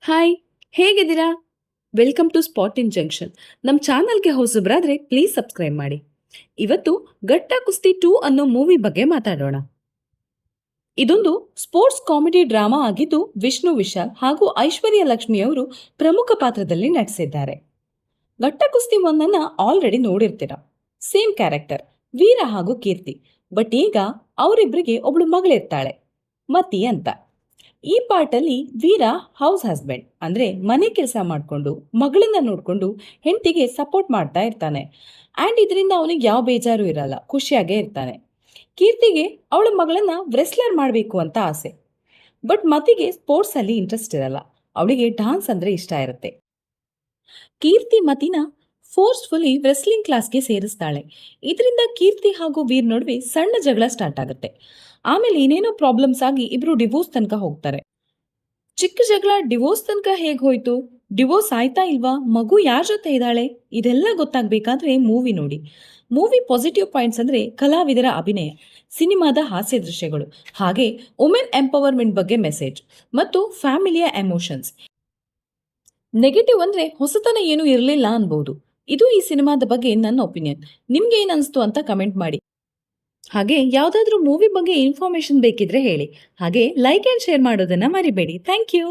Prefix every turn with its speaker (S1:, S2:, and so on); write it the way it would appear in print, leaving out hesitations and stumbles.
S1: Hi, ಹೇಗಿದ್ದೀರಾ? Welcome to spot in junction. ನಮ್ಮ ಚಾನಲ್ಗೆ ಹೊಸಬ್ರಾದ್ರೆ ಪ್ಲೀಸ್ ಸಬ್ಸ್ಕ್ರೈಬ್ ಮಾಡಿ. ಇವತ್ತು ಗಟ್ಟಾ ಕುಸ್ತಿ 2 ಅನ್ನೋ ಮೂವಿ ಬಗ್ಗೆ ಮಾತಾಡೋಣ. ಇದೊಂದು ಸ್ಪೋರ್ಟ್ಸ್ ಕಾಮಿಡಿ ಡ್ರಾಮಾ ಆಗಿದ್ದು ವಿಷ್ಣು ವಿಶಾಲ್ ಹಾಗೂ ಐಶ್ವರ್ಯ ಲಕ್ಷ್ಮಿ ಅವರು ಪ್ರಮುಖ ಪಾತ್ರದಲ್ಲಿ ನಟಿಸಿದ್ದಾರೆ. ಗಟ್ಟಾ ಕುಸ್ತಿ 1 ಆಲ್ರೆಡಿ ನೋಡಿರ್ತೀರ. ಸೇಮ್ ಕ್ಯಾರೆಕ್ಟರ್ ವೀರ ಹಾಗೂ ಕೀರ್ತಿ. ಬಟ್ ಈಗ ಅವರಿಬ್ಬರಿಗೆ ಒಬ್ಳು ಮಗಳಿರ್ತಾಳೆ, ಮತಿ ಅಂತ. ಈ ಪಾರ್ಟಲ್ಲಿ ವೀರ ಹೌಸ್ ಹಸ್ಬೆಂಡ್ ಅಂದ್ರೆ ಮನೆ ಕೆಲಸ ಮಾಡಿಕೊಂಡು ಮಗಳನ್ನ ನೋಡ್ಕೊಂಡು ಹೆಂಡತಿಗೆ ಸಪೋರ್ಟ್ ಮಾಡ್ತಾ ಇರ್ತಾನೆ. ಆ್ಯಂಡ್ ಇದರಿಂದ ಅವನಿಗೆ ಯಾವ ಬೇಜಾರು ಇರಲ್ಲ, ಖುಷಿಯಾಗೇ ಇರ್ತಾನೆ. ಕೀರ್ತಿಗೆ ಅವಳ ಮಗಳನ್ನ ರೆಸ್ಲರ್ ಮಾಡಬೇಕು ಅಂತ ಆಸೆ. ಬಟ್ ಮತಿಗೆ ಸ್ಪೋರ್ಟ್ಸ್ ಅಲ್ಲಿ ಇಂಟ್ರೆಸ್ಟ್ ಇರಲ್ಲ, ಅವಳಿಗೆ ಡಾನ್ಸ್ ಅಂದ್ರೆ ಇಷ್ಟ ಇರುತ್ತೆ. ಕೀರ್ತಿ ಮತಿನ ಫೋರ್ಸ್ಫುಲಿ ರೆಸ್ಲಿಂಗ್ ಕ್ಲಾಸ್ಗೆ ಸೇರಿಸ್ತಾಳೆ. ಇದರಿಂದ ಕೀರ್ತಿ ಹಾಗೂ ವೀರ್ ನಡುವೆ ಸಣ್ಣ ಜಗಳ ಸ್ಟಾರ್ಟ್ ಆಗುತ್ತೆ. ಆಮೇಲೆ ಏನೇನೋ ಪ್ರಾಬ್ಲಮ್ಸ್ ಆಗಿ ಇಬ್ರು ಡಿವೋರ್ಸ್ ತನಕ ಹೋಗ್ತಾರೆ. ಚಿಕ್ಕ ಜಗಳ ಡಿವೋರ್ಸ್ ತನಕ ಹೇಗೆ ಹೋಯ್ತು, ಡಿವೋರ್ಸ್ ಆಯ್ತಾ ಇಲ್ವಾ, ಮಗು ಯಾರ ಜೊತೆ ಇದ್ದಾಳೆ, ಇದೆಲ್ಲ ಗೊತ್ತಾಗಬೇಕಾದ್ರೆ ಮೂವಿ ನೋಡಿ. ಮೂವಿ ಪಾಸಿಟಿವ್ ಪಾಯಿಂಟ್ಸ್ ಅಂದ್ರೆ ಕಲಾವಿದರ ಅಭಿನಯ, ಸಿನಿಮಾದ ಹಾಸ್ಯ ದೃಶ್ಯಗಳು, ಹಾಗೆ ವುಮೆನ್ ಎಂಪವರ್ಮೆಂಟ್ ಬಗ್ಗೆ ಮೆಸೇಜ್ ಮತ್ತು ಫ್ಯಾಮಿಲಿಯ ಎಮೋಷನ್ಸ್. ನೆಗೆಟಿವ್ ಅಂದ್ರೆ ಹೊಸತನ ಏನೂ ಇರಲಿಲ್ಲ ಅನ್ಬೋದು. ಇದು ಈ ಸಿನಿಮಾದ ಬಗ್ಗೆ ನನ್ನ ಒಪಿನಿಯನ್. ನಿಮ್ಗೆ ಏನ್ ಅನಿಸ್ತು ಅಂತ ಕಮೆಂಟ್ ಮಾಡಿ. ಹಾಗೆ ಯಾವುದಾದ್ರೂ ಮೂವಿ ಬಗ್ಗೆ ಇನ್ಫಾರ್ಮೇಶನ್ ಬೇಕಿದ್ರೆ ಹೇಳಿ. ಹಾಗೆ ಲೈಕ್ ಆ್ಯಂಡ್ ಶೇರ್ ಮಾಡೋದನ್ನ ಮರಿಬೇಡಿ. Thank you.